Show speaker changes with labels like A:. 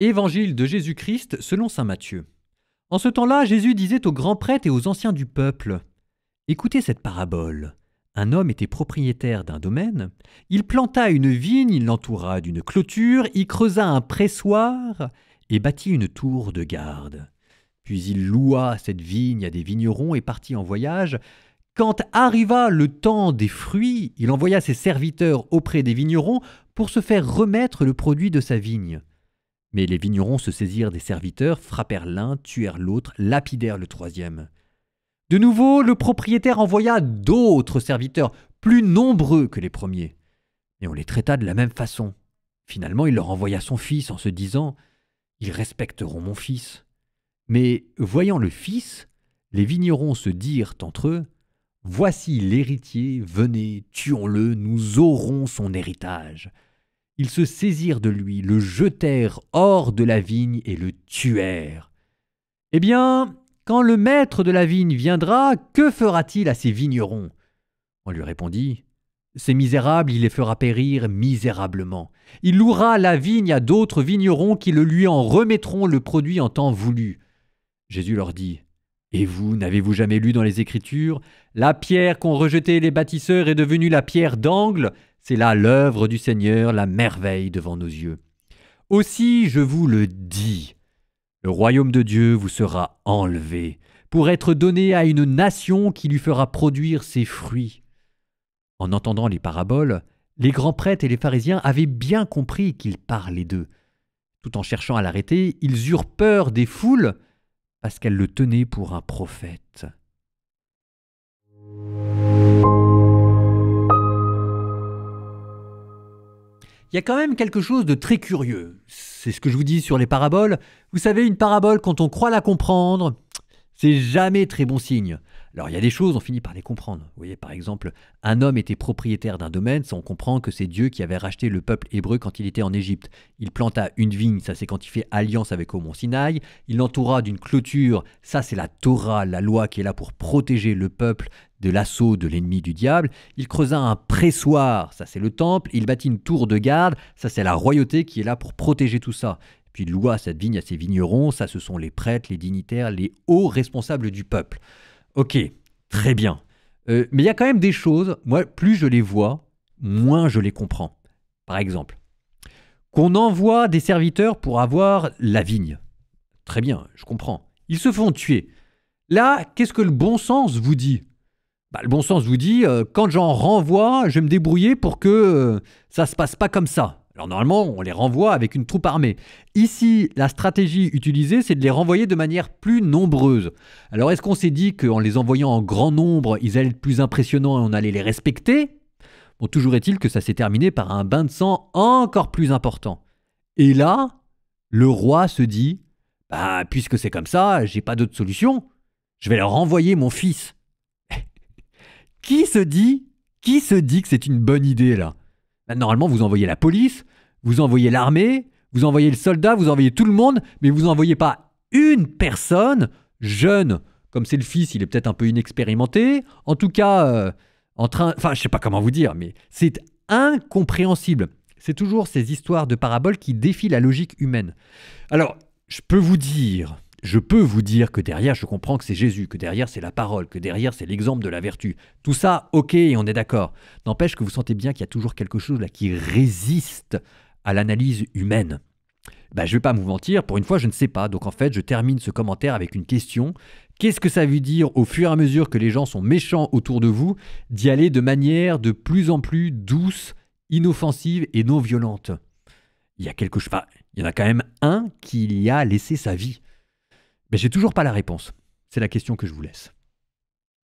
A: Évangile de Jésus-Christ selon saint Matthieu. En ce temps-là, Jésus disait aux grands prêtres et aux anciens du peuple: Écoutez cette parabole. Un homme était propriétaire d'un domaine. Il planta une vigne, il l'entoura d'une clôture, il creusa un pressoir et bâtit une tour de garde. Puis il loua cette vigne à des vignerons et partit en voyage. Quand arriva le temps des fruits, il envoya ses serviteurs auprès des vignerons pour se faire remettre le produit de sa vigne. Mais les vignerons se saisirent des serviteurs, frappèrent l'un, tuèrent l'autre, lapidèrent le troisième. De nouveau, le propriétaire envoya d'autres serviteurs, plus nombreux que les premiers. Et on les traita de la même façon. Finalement, il leur envoya son fils en se disant: Ils respecteront mon fils. Mais voyant le fils, les vignerons se dirent entre eux: Voici l'héritier, venez, tuons-le, nous aurons son héritage. Ils se saisirent de lui, le jetèrent hors de la vigne et le tuèrent. Eh bien, quand le maître de la vigne viendra, que fera-t-il à ces vignerons? On lui répondit: Ces misérables, il les fera périr misérablement. Il louera la vigne à d'autres vignerons qui le lui en remettront le produit en temps voulu. Jésus leur dit: Et vous, n'avez-vous jamais lu dans les Écritures: La pierre qu'ont rejetée les bâtisseurs est devenue la pierre d'angle. C'est là l'œuvre du Seigneur, la merveille devant nos yeux. Aussi, je vous le dis, le royaume de Dieu vous sera enlevé pour être donné à une nation qui lui fera produire ses fruits. En entendant les paraboles, les grands prêtres et les pharisiens avaient bien compris qu'il parlait d'eux. Tout en cherchant à l'arrêter, ils eurent peur des foules parce qu'elles le tenaient pour un prophète. Il y a quand même quelque chose de très curieux. C'est ce que je vous dis sur les paraboles. Vous savez, une parabole, quand on croit la comprendre, c'est jamais très bon signe. Alors il y a des choses, on finit par les comprendre. Vous voyez, par exemple, un homme était propriétaire d'un domaine, ça on comprend que c'est Dieu qui avait racheté le peuple hébreu quand il était en Égypte. Il planta une vigne, ça c'est quand il fait alliance avec au mont Sinaï. Il l'entoura d'une clôture, ça c'est la Torah, la loi qui est là pour protéger le peuple de l'assaut de l'ennemi du diable. Il creusa un pressoir, ça c'est le temple. Il bâtit une tour de garde, ça c'est la royauté qui est là pour protéger tout ça. Puis il loua cette vigne à ses vignerons, ça ce sont les prêtres, les dignitaires, les hauts responsables du peuple. Ok, très bien. Mais il y a quand même des choses, moi, plus je les vois, moins je les comprends. Par exemple, qu'on envoie des serviteurs pour avoir la vigne. Très bien, je comprends. Ils se font tuer. Là, qu'est-ce que le bon sens vous dit? Le bon sens vous dit, quand j'en renvoie, je vais me débrouiller pour que ça se passe pas comme ça. Alors normalement, on les renvoie avec une troupe armée. Ici, la stratégie utilisée, c'est de les renvoyer de manière plus nombreuse. Alors est-ce qu'on s'est dit qu'en les envoyant en grand nombre, ils allaient être plus impressionnants et on allait les respecter? Bon, toujours est-il que ça s'est terminé par un bain de sang encore plus important. Et là, le roi se dit, puisque c'est comme ça, j'ai pas d'autre solution, je vais leur renvoyer mon fils. Qui se dit que c'est une bonne idée là? Normalement, vous envoyez la police, vous envoyez l'armée, vous envoyez le soldat, vous envoyez tout le monde, mais vous n'envoyez pas une personne jeune. Comme c'est le fils, il est peut-être un peu inexpérimenté. En tout cas, je sais pas comment vous dire, mais c'est incompréhensible. C'est toujours ces histoires de paraboles qui défient la logique humaine. Alors, je peux vous dire que derrière, je comprends que c'est Jésus, que derrière, c'est la parole, que derrière, c'est l'exemple de la vertu. Tout ça, ok, on est d'accord. N'empêche que vous sentez bien qu'il y a toujours quelque chose là qui résiste à l'analyse humaine. Je ne vais pas vous mentir, pour une fois, je ne sais pas. Donc en fait, je termine ce commentaire avec une question. Qu'est-ce que ça veut dire, au fur et à mesure que les gens sont méchants autour de vous, d'y aller de manière de plus en plus douce, inoffensive et non violente? Il y a quelque chose. Il y en a quand même un qui y a laissé sa vie. Mais j'ai toujours pas la réponse. C'est la question que je vous laisse.